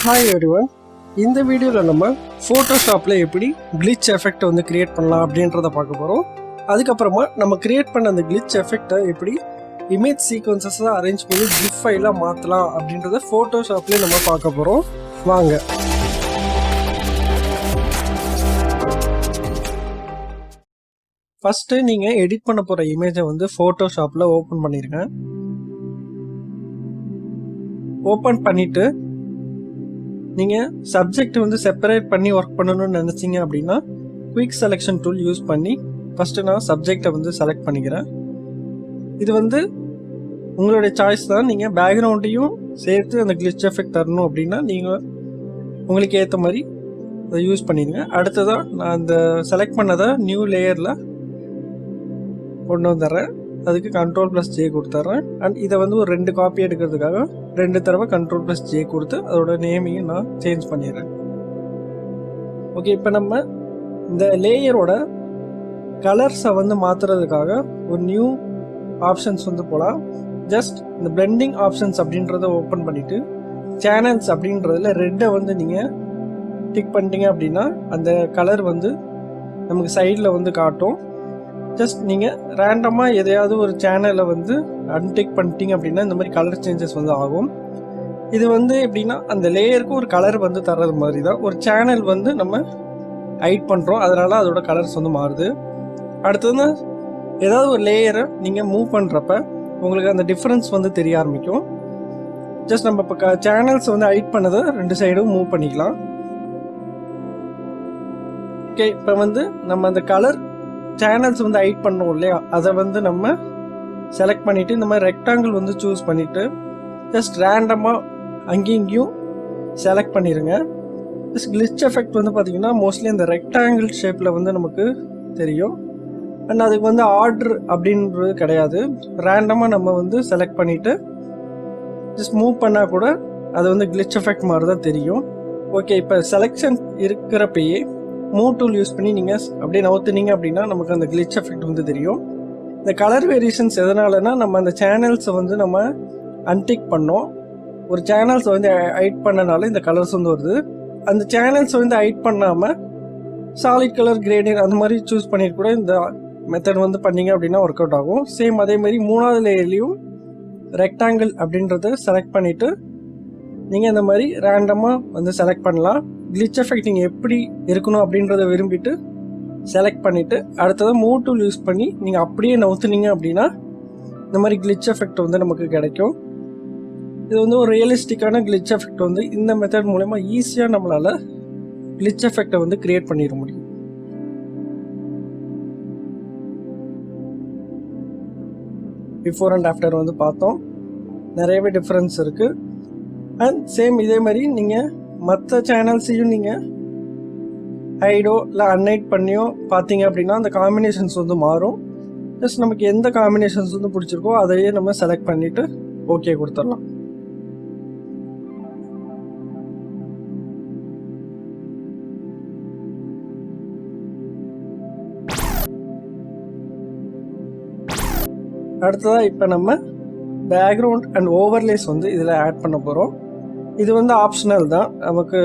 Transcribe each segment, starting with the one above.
Hi everyone, இந்த வீடியோவில் நம்ம ஃபோட்டோஷாப்பில் எப்படி கிளிச் எஃபெக்ட் வந்து கிரியேட் பண்ணலாம் அப்படின்றத பார்க்க போகிறோம். அதுக்கப்புறமா நம்ம கிரியேட் பண்ண அந்த கிளிச் எஃபெக்டை எப்படி இமேஜ் சீக்வன்சஸாக அரேஞ்ச் பண்ணி கிளிப் ஃபைலாக மாற்றலாம் அப்படின்றத ஃபோட்டோஷாப்லேயே நம்ம பார்க்க போகிறோம். வாங்க. ஃபஸ்ட்டு நீங்கள் எடிட் பண்ண போகிற இமேஜை வந்து ஃபோட்டோஷாப்பில் ஓப்பன் பண்ணிடுங்க. ஓப்பன் பண்ணிவிட்டு நீங்கள் சப்ஜெக்ட் வந்து செப்பரேட் பண்ணி ஒர்க் பண்ணணும்னு நினச்சிங்க அப்படின்னா குயிக் செலெக்ஷன் டூல் யூஸ் பண்ணி ஃபஸ்ட்டு நான் சப்ஜெக்டை வந்து செலக்ட் பண்ணிக்கிறேன். இது வந்து உங்களுடைய சாய்ஸ் தான். நீங்கள் பேக்ரவுண்டையும் சேர்த்து அந்த கிளிச் எஃபெக்ட் தரணும் அப்படின்னா நீங்கள் உங்களுக்கு ஏற்ற மாதிரி அதை யூஸ் பண்ணிடுங்க. அடுத்ததான் நான் அந்த செலக்ட் பண்ணதை நியூ லேயரில் கொண்டு வந்துடுறேன். அதுக்கு Ctrl+J கொடுத்துட்றேன். அண்ட் இதை வந்து ஒரு 2 காப்பி எடுக்கிறதுக்காக 2 தடவை Ctrl+J கொடுத்து அதோட நேமையும் நான் சேஞ்ச் பண்ணிடுறேன். ஓகே, இப்போ நம்ம இந்த லேயரோட கலர்ஸை வந்து மாற்றுறதுக்காக ஒரு நியூ ஆப்ஷன்ஸ் வந்து போகலாம். ஜஸ்ட் இந்த பிளெண்டிங் ஆப்ஷன்ஸ் அப்படின்றத ஓப்பன் பண்ணிவிட்டு சேனல்ஸ் அப்படின்றதுல ரெட்டை வந்து நீங்கள் டிக் பண்ணிட்டீங்க அப்படின்னா அந்த கலர் வந்து நமக்கு சைடில் வந்து காட்டும். ஜஸ்ட் நீங்கள் ரேண்டமாக எதையாவது ஒரு சேனலை வந்து அன்டிக் பண்ணிட்டீங்க அப்படின்னா இந்த மாதிரி கலர் சேஞ்சஸ் வந்து ஆகும். இது வந்து எப்படின்னா அந்த லேயருக்கு ஒரு கலர் வந்து தர்றது மாதிரி தான். ஒரு சேனல் வந்து நம்ம ஹைட் பண்ணுறோம், அதனால் அதோட கலர்ஸ் வந்து மாறுது. அடுத்தது ஏதாவது ஒரு லேயரை நீங்கள் மூவ் பண்ணுறப்ப உங்களுக்கு அந்த டிஃப்ரென்ஸ் வந்து தெரிய ஆரம்பிக்கும். ஜஸ்ட் நம்ம இப்போ சேனல்ஸ் வந்து ஹைட் பண்ணதை 2 சைடும் மூவ் பண்ணிக்கலாம். ஓகே, இப்போ வந்து நம்ம அந்த கலர் சேனல்ஸ் வந்து ஹைட் பண்ணோம் இல்லையா, அதை வந்து நம்ம செலக்ட் பண்ணிவிட்டு இந்த மாதிரி ரெக்டாங்கிள் வந்து சூஸ் பண்ணிவிட்டு ஜஸ்ட் ரேண்டமாக அங்கேயும் இங்கேயும் செலக்ட் பண்ணிடுங்க. ஜஸ்ட் கிளிச் எஃபெக்ட் வந்து பார்த்திங்கன்னா மோஸ்ட்லி அந்த ரெக்டாங்கிள் ஷேப்பில் வந்து நமக்கு தெரியும். அண்ட் அதுக்கு வந்து ஆர்டர் அப்படின்றது கிடையாது. ரேண்டமாக நம்ம வந்து செலக்ட் பண்ணிவிட்டு ஜஸ்ட் மூவ் பண்ணால் கூட அது வந்து கிளிச் எஃபெக்ட் மாதிரி தான் தெரியும். ஓகே, இப்போ செலெக்ஷன் இருக்கிறப்பயே மூவ் டூல் யூஸ் பண்ணி நீங்கள் அப்படியே நவுத்துனீங்க அப்படின்னா நமக்கு அந்த கிளிச் எஃபெக்ட் வந்து தெரியும். இந்த கலர் வேரியேஷன்ஸ் எதனாலனா நம்ம அந்த சேனல்ஸை வந்து நம்ம அன்டிக் பண்ணோம். ஒரு சேனல்ஸை வந்து ஹைட் பண்ணனால இந்த கலர்ஸ் வந்து வருது. அந்த சேனல்ஸை வந்து ஹைட் பண்ணாமல் சாலிட் கலர் கிரேடியன்ட் அந்த மாதிரி சூஸ் பண்ணிட்டு கூட இந்த மெத்தட் வந்து பண்ணிங்க அப்படின்னா ஒர்க் அவுட் ஆகும். சேம் அதே மாதிரி 3வது லேயர்லேயும் ரெக்டாங்கிள் அப்படின்றத செலக்ட் பண்ணிவிட்டு நீங்கள் இந்த மாதிரி ரேண்டமாக வந்து செலக்ட் பண்ணலாம். கிளிச் எஃபெக்ட் நீங்கள் எப்படி இருக்கணும் அப்படின்றத விரும்பிட்டு செலக்ட் பண்ணிவிட்டு அடுத்ததாக மூவ் டூல் யூஸ் பண்ணி நீங்கள் அப்படியே நவுத்துனீங்க அப்படின்னா இந்த மாதிரி கிளிச் எஃபெக்ட் வந்து நமக்கு கிடைக்கும். இது வந்து ஒரு ரியலிஸ்டிக்கான கிளிச் எஃபெக்ட் வந்து இந்த மெத்தட் மூலமா ஈஸியாக நம்மளால் கிளிச் எஃபெக்டை வந்து கிரியேட் பண்ணிட முடியும். பிஃபோர் அண்ட் ஆஃப்டர் வந்து பார்த்தோம், நிறையவே டிஃப்ரென்ஸ் இருக்குது. அண்ட் சேம் இதே மாதிரி நீங்கள் மற்ற சேனல்ஸையும் நீங்கள் ஹைடோ இல்லை அன்ஹைட் பண்ணியோ பார்த்தீங்க அப்படின்னா அந்த காம்பினேஷன்ஸ் வந்து மாறும். ஜஸ்ட் நமக்கு எந்த காம்பினேஷன்ஸ் வந்து பிடிச்சிருக்கோ அதையே நம்ம செலக்ட் பண்ணிவிட்டு ஓகே கொடுத்துடலாம். அடுத்ததாக இப்போ நம்ம பேக்ரவுண்ட் அண்ட் ஓவர்லேஸ் வந்து இதில் ஆட் பண்ண போகிறோம். இது வந்து ஆப்ஷனல் தான். நமக்கு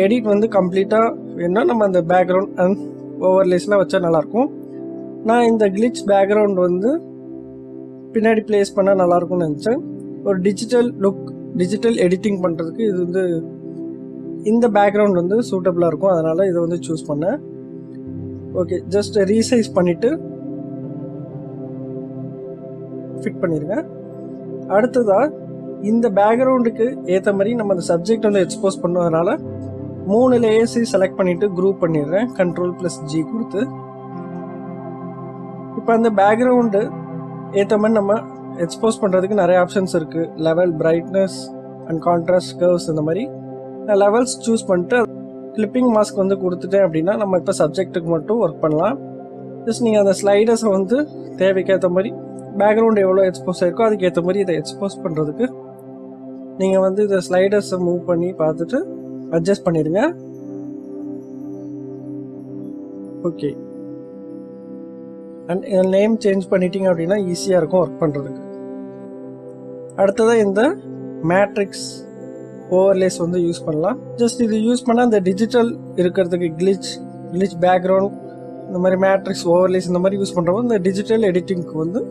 எடிட் வந்து கம்ப்ளீட்டாக வேணும்னா நம்ம அந்த பேக்ரவுண்ட் அண்ட் ஓவர்லேஸ்லாம் வச்சா நல்லாயிருக்கும். நான் இந்த கிளிச் பேக்ரவுண்ட் வந்து பின்னாடி ப்ளேஸ் பண்ணால் நல்லாயிருக்கும்னு நினச்சேன். ஒரு டிஜிட்டல் எடிட்டிங் பண்ணுறதுக்கு இது வந்து இந்த பேக்ரவுண்ட் வந்து சூட்டபுளாக இருக்கும், அதனால் இதை வந்து சூஸ் பண்ணேன். ஓகே, ஜஸ்ட் ரீசைஸ் பண்ணிவிட்டு ஃபிட் பண்ணிடுங்க. அடுத்ததாக இந்த பேக்ரவுண்டுக்கு ஏற்ற மாதிரி நம்ம அந்த சப்ஜெக்ட் வந்து எக்ஸ்போஸ் பண்ணுவதனால 3 லேயர்ஸையும் செலக்ட் பண்ணிவிட்டு குரூப் பண்ணிடுறேன் Ctrl+G கொடுத்து. இப்போ அந்த பேக்ரவுண்டு ஏற்ற மாதிரி நம்ம எக்ஸ்போஸ் பண்ணுறதுக்கு நிறைய ஆப்ஷன்ஸ் இருக்குது. Level, brightness and contrast, curves இந்த மாதிரி நான் லெவல்ஸ் சூஸ் பண்ணிட்டு கிளிப்பிங் மாஸ்க் வந்து கொடுத்துட்டேன் அப்படின்னா நம்ம இப்போ சப்ஜெக்ட்டுக்கு மட்டும் ஒர்க் பண்ணலாம். ஜஸ்ட் நீங்கள் அந்த ஸ்லைடர்ஸை வந்து தேவைக்கேற்ற மாதிரி பேக்ரவுண்ட் எவ்வளோ எக்ஸ்போஸ் ஆயிருக்கோ அதுக்கேற்ற மாதிரி இதை எக்ஸ்போஸ் பண்ணுறதுக்கு நீங்கள் வந்து இதை ஸ்லைடர்ஸை மூவ் பண்ணி பார்த்துட்டு அட்ஜஸ்ட் பண்ணிடுங்க. ஓகே, அண்ட் நேம் சேஞ்ச் பண்ணிட்டீங்க அப்படின்னா ஈஸியாக இருக்கும் ஒர்க் பண்ணுறதுக்கு. அடுத்ததாக இந்த மேட்ரிக்ஸ் ஓவர்லேஸ் வந்து யூஸ் பண்ணலாம். ஜஸ்ட் இது யூஸ் பண்ணால் அந்த டிஜிட்டல் இருக்கிறதுக்கு கிளிச் பேக்ரவுண்ட் இந்த மாதிரி மேட்ரிக்ஸ் ஓவர்லேஸ் இந்த மாதிரி யூஸ் பண்ணுறப்போ இந்த டிஜிட்டல் எடிட்டிங்க்கு வந்து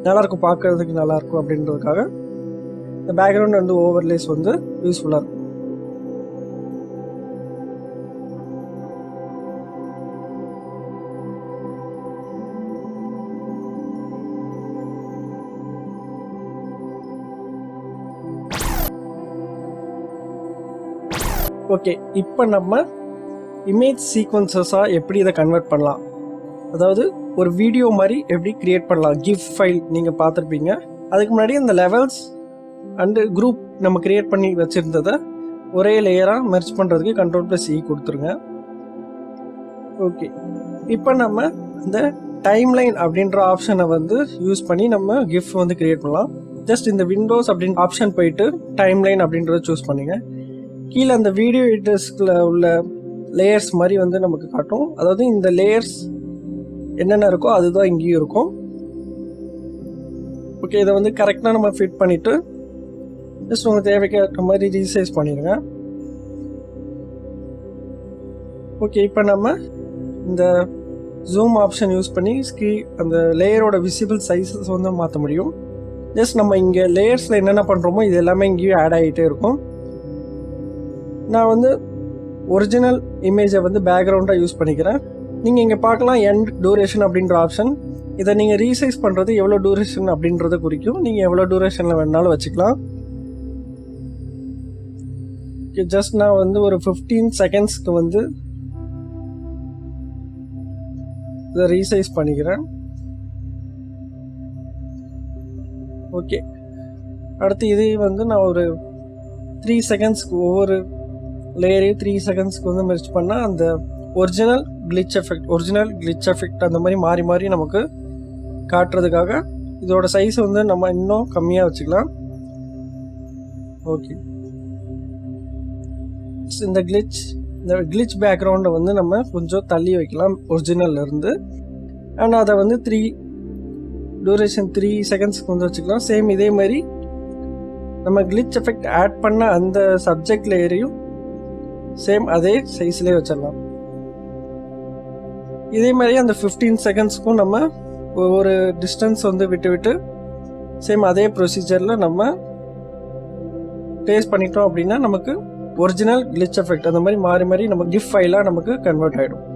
நல்லாயிருக்கும், பார்க்கறதுக்கு நல்லாயிருக்கும் அப்படின்றதுக்காக இந்த பேக்ரவுண்ட் வந்து ஓவர்லேஸ் வந்து யூஸ்ஃபுல்லாக இருக்கும். ஓகே, இப்போ நம்ம இமேஜ் சீக்வன்சஸாக எப்படி இதை கன்வெர்ட் பண்ணலாம், அதாவது ஒரு வீடியோ மாதிரி எப்படி க்ரியேட் பண்ணலாம். கிஃப் ஃபைல் நீங்கள் பார்த்துருப்பீங்க. அதுக்கு முன்னாடி அந்த லெவல்ஸ் அண்டு குரூப் நம்ம க்ரியேட் பண்ணி வச்சுருந்ததை ஒரே லேயராக மெர்ஜ் பண்ணுறதுக்கு Ctrl+E கொடுத்துருங்க. ஓகே, இப்போ நம்ம இந்த டைம்லைன் அப்படின்ற ஆப்ஷனை வந்து யூஸ் பண்ணி நம்ம கிஃப் வந்து க்ரியேட் பண்ணலாம். ஜஸ்ட் இந்த விண்டோஸ் அப்படின்னு ஆப்ஷன் போயிட்டு டைம்லைன் அப்படின்றத சூஸ் பண்ணிங்க. கீழே அந்த வீடியோ எடிட்டர்ஸ்ல உள்ள லேயர்ஸ் மாதிரி வந்து நமக்கு காட்டும். அதாவது இந்த லேயர்ஸ் என்னென்ன இருக்கோ அதுதான் இங்கேயும் இருக்கும். ஓகே, இதை வந்து கரெக்டாக நம்ம ஃபிட் பண்ணிவிட்டு ஜஸ்ட் உங்களுக்கு தேவைக்கேற்ற மாதிரி ரீசைஸ் பண்ணிடுங்க. ஓகே, இப்போ நம்ம இந்த ஜூம் ஆப்ஷன் யூஸ் பண்ணி அந்த லேயரோட விசிபிள் சைஸஸ் வந்து மாற்ற முடியும். ஜஸ்ட் நம்ம இங்கே லேயர்ஸில் என்னென்ன பண்ணுறோமோ இது எல்லாமே இங்கேயும் ஆட் ஆகிட்டே இருக்கும். நான் வந்து ஒரிஜினல் இமேஜை வந்து பேக்ரவுண்டாக யூஸ் பண்ணிக்கிறேன். நீங்கள் இங்கே பார்க்கலாம் எண்ட் டூரேஷன் அப்படின்ற ஆப்ஷன். இதை நீங்கள் ரீசைஸ் பண்ணுறது எவ்வளோ டூரேஷன் அப்படின்றத குறிக்கும். நீங்கள் எவ்வளோ டூரேஷனில் வேணாலும் வச்சுக்கலாம். ஜஸ்ட் நான் வந்து ஒரு 15 செகண்ட்ஸ்க்கு வந்து இதை ரீசைஸ் பண்ணிக்கிறேன். ஓகே, அடுத்து இது வந்து நான் ஒரு 3 செகண்ட்ஸ்க்கு ஒவ்வொரு லேயரையும் 3 செகண்ட்ஸ்க்கு வந்து மெர்ஜ் பண்ணால் அந்த ஒரிஜினல் கிளிச் எஃபெக்ட் அந்த மாதிரி மாறி மாறி நமக்கு காட்டுறதுக்காக இதோட சைஸ் வந்து நம்ம இன்னும் கம்மியாக வச்சுக்கலாம். ஓகே, இந்த கிளிச் பேக்ரவுண்டை வந்து நம்ம கொஞ்சம் தள்ளி வைக்கலாம் ஒரிஜினல்ல இருந்து. அண்ட் அதை வந்து டூரேஷன் 3 செகண்ட்ஸ்க்கு வந்து வச்சுக்கலாம். சேம் இதே மாதிரி நம்ம கிளிச் எஃபெக்ட் ஆட் பண்ண அந்த சப்ஜெக்ட் லேயரையும் சேம் அதே சைஸ்லேயே வச்சிடலாம். இதே மாதிரி அந்த 15 செகண்ட்ஸ்க்கும் நம்ம ஒவ்வொரு டிஸ்டன்ஸ் வந்து விட்டு சேம் அதே ப்ரொசீஜரில் நம்ம பேஸ்ட் பண்ணிட்டோம் அப்படின்னா நமக்கு ஒரிஜினல் கிளிச் எஃபெக்ட் அந்த மாதிரி மாறி மாறி நம்ம கிஃப் ஃபைலாக நமக்கு கன்வெர்ட் ஆகிடும்.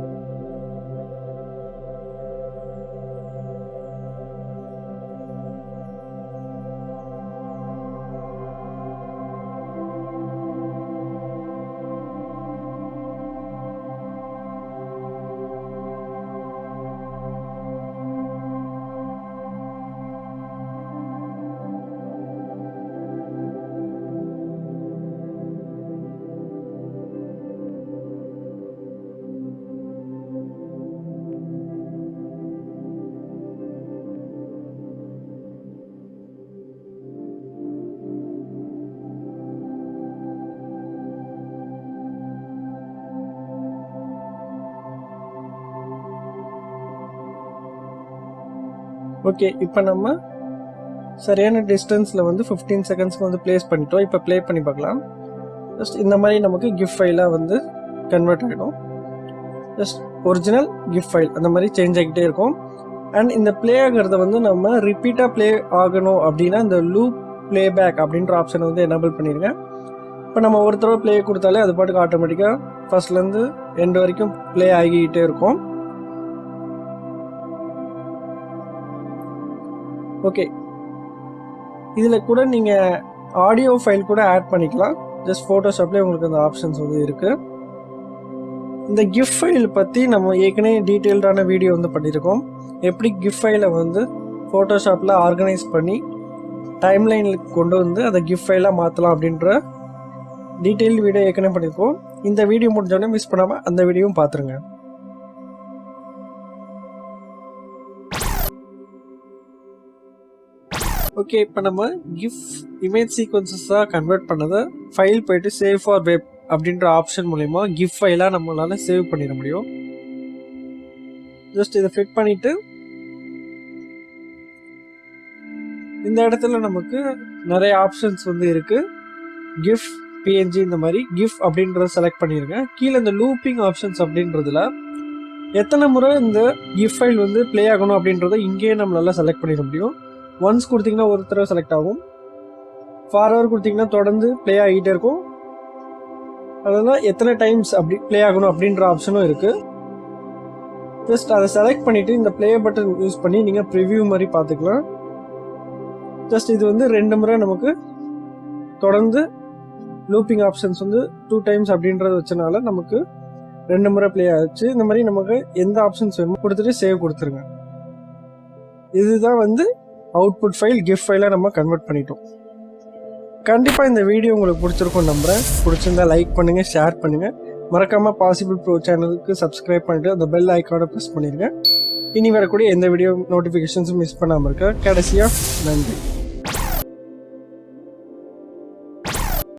ஓகே, இப்போ நம்ம சரியான டிஸ்டன்ஸில் வந்து 15 செகண்ட்ஸ்க்கு வந்து ப்ளேஸ் பண்ணிட்டோம். இப்போ ப்ளே பண்ணி பார்க்கலாம். ஜஸ்ட் இந்த மாதிரி நமக்கு கிஃப் ஃபைலாக வந்து கன்வெர்ட் ஆகிடும். ஜஸ்ட் ஒரிஜினல் கிஃப் ஃபைல் அந்த மாதிரி சேஞ்ச் ஆகிக்கிட்டே இருக்கும். அண்ட் இந்த ப்ளே ஆகிறத வந்து நம்ம ரிப்பீட்டாக ப்ளே ஆகணும் அப்படின்னா இந்த லூப் ப்ளேபேக் அப்படின்ற ஆப்ஷனை வந்து எனேபிள் பண்ணிடுங்க. இப்போ நம்ம ஒரு தடவை ப்ளே கொடுத்தாலே அது பாட்டுக்கு ஆட்டோமேட்டிக்காக ஃபர்ஸ்ட்லேருந்து எண்ட் வரைக்கும் ப்ளே ஆகிக்கிட்டே இருக்கும். ஓகே, இதில் கூட நீங்கள் ஆடியோ ஃபைல் கூட ஆட் பண்ணிக்கலாம். ஜஸ்ட் ஃபோட்டோஷாப்லேயே உங்களுக்கு அந்த ஆப்ஷன்ஸ் வந்து இருக்குது. இந்த கிஃப் ஃபைல் பற்றி நம்ம ஏற்கனவே டீட்டெயில்டான வீடியோ வந்து பண்ணியிருக்கோம். எப்படி கிஃப் ஃபைலை வந்து ஃபோட்டோஷாப்பில் ஆர்கனைஸ் பண்ணி டைம்லைனில் கொண்டு வந்து அதை கிஃப் ஃபைலாக மாற்றலாம் அப்படின்ற டீட்டெயில் வீடியோ ஏற்கனவே பண்ணியிருக்கோம். இந்த வீடியோ முடிஞ்சோடனே மிஸ் பண்ணாமல் அந்த வீடியோவும் பார்த்துருங்க. ஓகே, இப்போ நம்ம கிஃப் இமேஜ் சீக்வன்சஸாக கன்வெர்ட் பண்ணதை ஃபைல் போயிட்டு சேவ் ஃபார் வெப் அப்படின்ற ஆப்ஷன் மூலமா கிஃப் ஃபைலாக நம்மளால சேவ் பண்ணிட முடியும். ஜஸ்ட் இதை ஃபிட் பண்ணிட்டு இந்த இடத்துல நமக்கு நிறைய ஆப்ஷன்ஸ் வந்து இருக்கு. கிஃப் பிஎன்ஜி இந்த மாதிரி கிஃப் அப்படின்றத செலக்ட் பண்ணியிருக்கேன். கீழே இந்த லூப்பிங் ஆப்ஷன்ஸ் அப்படின்றதுல எத்தனை முறை இந்த கிஃப் ஃபைல் வந்து ப்ளே ஆகணும் அப்படின்றத இங்கேயே நம்மளால செலக்ட் பண்ணிட முடியும். ஒன்ஸ் கொடுத்தீங்கன்னா ஒரு தடவை செலக்ட் ஆகும், ஃபார்வர் கொடுத்தீங்கன்னா தொடர்ந்து ப்ளே ஆகிட்டே இருக்கும். அதெல்லாம் எத்தனை டைம்ஸ் அப்படி ப்ளே ஆகணும் அப்படின்ற ஆப்ஷனும் இருக்குது. ஜஸ்ட் அதை செலக்ட் பண்ணிவிட்டு இந்த ப்ளே பட்டன் யூஸ் பண்ணி நீங்கள் ப்ரிவ்யூ மாதிரி பார்த்துக்கலாம். ஜஸ்ட் இது வந்து 2 முறை நமக்கு தொடர்ந்து லூப்பிங் ஆப்ஷன்ஸ் வந்து 2 டைம்ஸ் அப்படின்றது வச்சனால நமக்கு 2 முறை ப்ளே ஆச்சு. இந்த மாதிரி நமக்கு எந்த ஆப்ஷன்ஸ் வேணுமோ கொடுத்துட்டு சேவ் கொடுத்துருங்க. இதுதான் வந்து அவுட்புட் ஃபைல் கிஃப்ட் ஃபைலை நம்ம கன்வெர்ட் பண்ணிட்டோம். கண்டிப்பாக இந்த வீடியோ உங்களுக்கு பிடிச்சிருக்கும் நம்புகிறேன். பிடிச்சிருந்தா லைக் பண்ணுங்கள், ஷேர் பண்ணுங்கள். மறக்காமல் பாசிபிள் ப்ரோ சேனலுக்கு சப்ஸ்கிரைப் பண்ணிட்டு அந்த பெல் ஐக்கானை ப்ரெஸ் பண்ணிடுங்க. இனி வரக்கூடிய எந்த வீடியோ நோட்டிஃபிகேஷன்ஸும் மிஸ் பண்ணாமல் இருக்க. கடைசியாக நன்றி.